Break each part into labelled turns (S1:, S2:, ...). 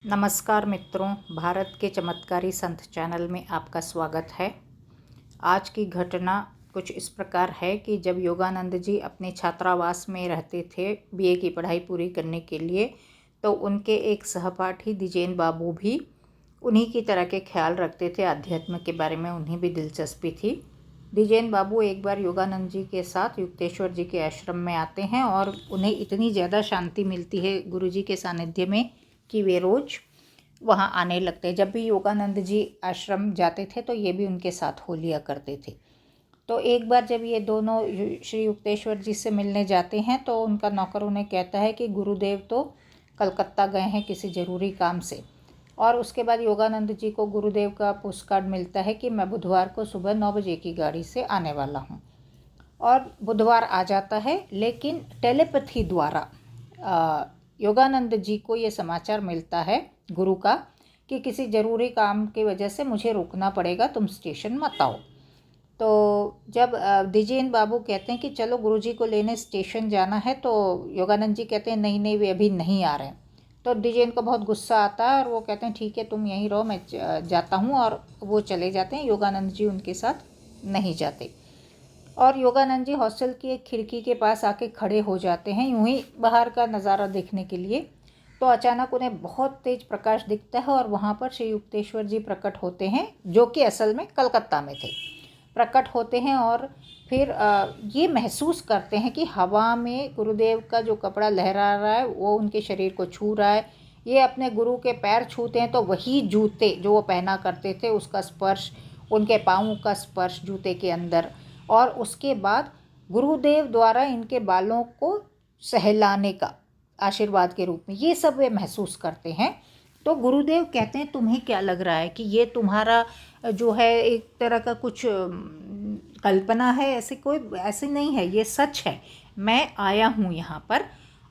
S1: नमस्कार मित्रों, भारत के चमत्कारी संत चैनल में आपका स्वागत है। आज की घटना कुछ इस प्रकार है कि जब योगानंद जी अपने छात्रावास में रहते थे बीए की पढ़ाई पूरी करने के लिए, तो उनके एक सहपाठी द्विजेन बाबू भी उन्हीं की तरह के ख्याल रखते थे। अध्यात्म के बारे में उन्हें भी दिलचस्पी थी। द्विजेन बाबू एक बार योगानंद जी के साथ युक्तेश्वर जी के आश्रम में आते हैं और उन्हें इतनी ज़्यादा शांति मिलती है गुरु जी के सानिध्य में कि वे रोज़ वहाँ आने लगते हैं। जब भी योगानंद जी आश्रम जाते थे तो ये भी उनके साथ हो लिया करते थे। तो एक बार जब ये दोनों श्री युक्तेश्वर जी से मिलने जाते हैं तो उनका नौकर उन्हें कहता है कि गुरुदेव तो कलकत्ता गए हैं किसी ज़रूरी काम से। और उसके बाद योगानंद जी को गुरुदेव का पोस्टकार्ड मिलता है कि मैं बुधवार को सुबह 9 बजे की गाड़ी से आने वाला हूँ। और बुधवार आ जाता है, लेकिन टेलीपैथी द्वारा योगानंद जी को ये समाचार मिलता है गुरु का कि किसी ज़रूरी काम की वजह से मुझे रुकना पड़ेगा, तुम स्टेशन मत आओ। तो जब द्विजेन बाबू कहते हैं कि चलो गुरुजी को लेने स्टेशन जाना है, तो योगानंद जी कहते हैं नहीं नहीं, वे अभी नहीं आ रहे हैं। तो द्विजेन को बहुत गुस्सा आता है और वो कहते हैं ठीक है तुम यहीं रहो, मैं जाता हूँ। और वो चले जाते हैं। योगानंद जी उनके साथ नहीं जाते और योगानंद जी हॉस्टल की एक खिड़की के पास आके खड़े हो जाते हैं यूं ही बाहर का नज़ारा देखने के लिए। तो अचानक उन्हें बहुत तेज प्रकाश दिखता है और वहाँ पर श्री युक्तेश्वर जी प्रकट होते हैं, जो कि असल में कलकत्ता में थे। प्रकट होते हैं और फिर ये महसूस करते हैं कि हवा में गुरुदेव का जो कपड़ा लहरा रहा है वो उनके शरीर को छू रहा है। ये अपने गुरु के पैर छूते हैं तो वही जूते जो वो पहना करते थे उसका स्पर्श, उनके पाँवों का स्पर्श जूते के अंदर। और उसके बाद गुरुदेव द्वारा इनके बालों को सहलाने का आशीर्वाद के रूप में ये सब वे महसूस करते हैं। तो गुरुदेव कहते हैं तुम्हें क्या लग रहा है कि ये तुम्हारा जो है एक तरह का कुछ कल्पना है? ऐसे नहीं है, ये सच है, मैं आया हूँ यहाँ पर।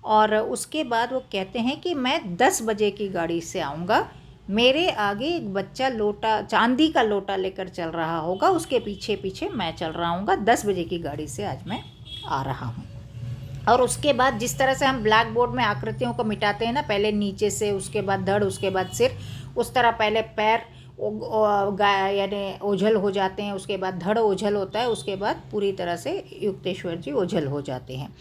S1: और उसके बाद वो कहते हैं कि मैं 10 बजे की गाड़ी से आऊँगा, मेरे आगे एक बच्चा लोटा, चांदी का लोटा लेकर चल रहा होगा, उसके पीछे पीछे मैं चल रहा हूँगा। 10 बजे की गाड़ी से आज मैं आ रहा हूँ। और उसके बाद जिस तरह से हम ब्लैक बोर्ड में आकृतियों को मिटाते हैं ना, पहले नीचे से, उसके बाद धड़, उसके बाद सिर, उस तरह पहले पैर यानी ओझल हो जाते हैं, उसके बाद धड़ ओझल होता है, उसके बाद पूरी तरह से युक्तेश्वर जी ओझल हो जाते हैं।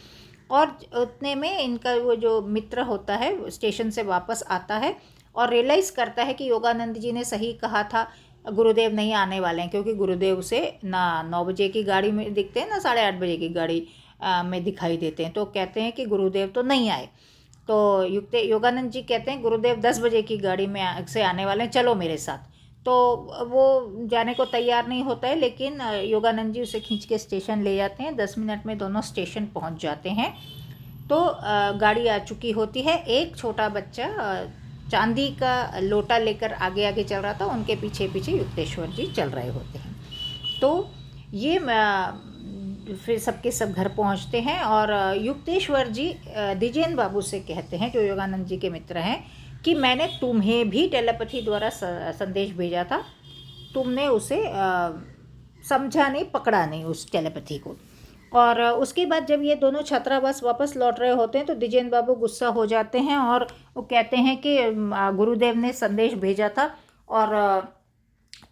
S1: और उतने में इनका वो जो मित्र होता है स्टेशन से वापस आता है और रियलाइज़ करता है कि योगानंद जी ने सही कहा था, गुरुदेव नहीं आने वाले हैं। क्योंकि गुरुदेव से ना 9 बजे की गाड़ी में दिखते हैं ना 8:30 बजे की गाड़ी में दिखाई देते हैं। तो कहते हैं कि गुरुदेव तो नहीं आए। तो योगानंद जी कहते हैं गुरुदेव 10 बजे की गाड़ी में से आने वाले हैं, चलो मेरे साथ। तो वो जाने को तैयार नहीं होता है, लेकिन योगानंद जी उसे खींच के स्टेशन ले जाते हैं। 10 मिनट में दोनों स्टेशन पहुंच जाते हैं। तो गाड़ी आ चुकी होती है। एक छोटा बच्चा चांदी का लोटा लेकर आगे आगे चल रहा था, उनके पीछे पीछे युक्तेश्वर जी चल रहे होते हैं। तो ये फिर सबके सब घर पहुंचते हैं और युक्तेश्वर जी द्विजेन बाबू से कहते हैं, जो योगानंद जी के मित्र हैं, कि मैंने तुम्हें भी टेलीपैथी द्वारा संदेश भेजा था, तुमने उसे समझा नहीं, पकड़ा नहीं उस टेलीपैथी को। और उसके बाद जब ये दोनों छात्रावास वापस लौट रहे होते हैं तो द्विजेन बाबू गुस्सा हो जाते हैं और वो कहते हैं कि गुरुदेव ने संदेश भेजा था और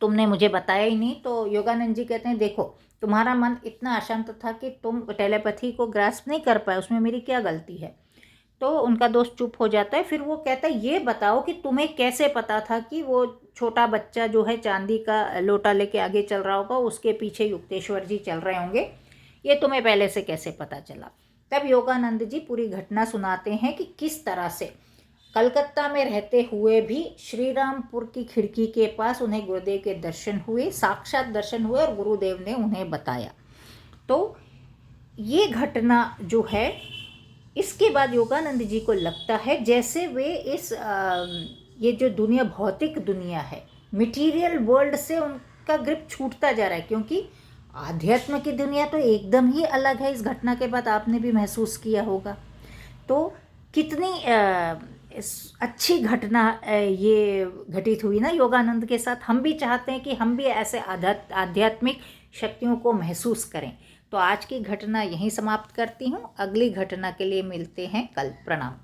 S1: तुमने मुझे बताया ही नहीं। तो योगानंद जी कहते हैं देखो, तुम्हारा मन इतना अशांत था कि तुम टेलीपैथी को ग्रास्प नहीं कर पाए, उसमें मेरी क्या गलती है? तो उनका दोस्त चुप हो जाता है। फिर वो कहता है ये बताओ कि तुम्हें कैसे पता था कि वो छोटा बच्चा जो है चांदी का लोटा लेके आगे चल रहा होगा, उसके पीछे युक्तेश्वर जी चल रहे होंगे, ये तुम्हें पहले से कैसे पता चला? तब योगानंद जी पूरी घटना सुनाते हैं कि किस तरह से कलकत्ता में रहते हुए भी श्रीरामपुर की खिड़की के पास उन्हें गुरुदेव के दर्शन हुए, साक्षात दर्शन हुए और गुरुदेव ने उन्हें बताया। तो ये घटना जो है, इसके बाद योगानंद जी को लगता है जैसे वे ये जो दुनिया, भौतिक दुनिया है, मटेरियल वर्ल्ड से उनका ग्रिप छूटता जा रहा है। क्योंकि आध्यात्म की दुनिया तो एकदम ही अलग है। इस घटना के बाद आपने भी महसूस किया होगा। तो कितनी अच्छी घटना ये घटित हुई ना योगानंद के साथ। हम भी चाहते हैं कि हम भी ऐसे आध्यात्मिक शक्तियों को महसूस करें। तो आज की घटना यहीं समाप्त करती हूँ। अगली घटना के लिए मिलते हैं कल। प्रणाम।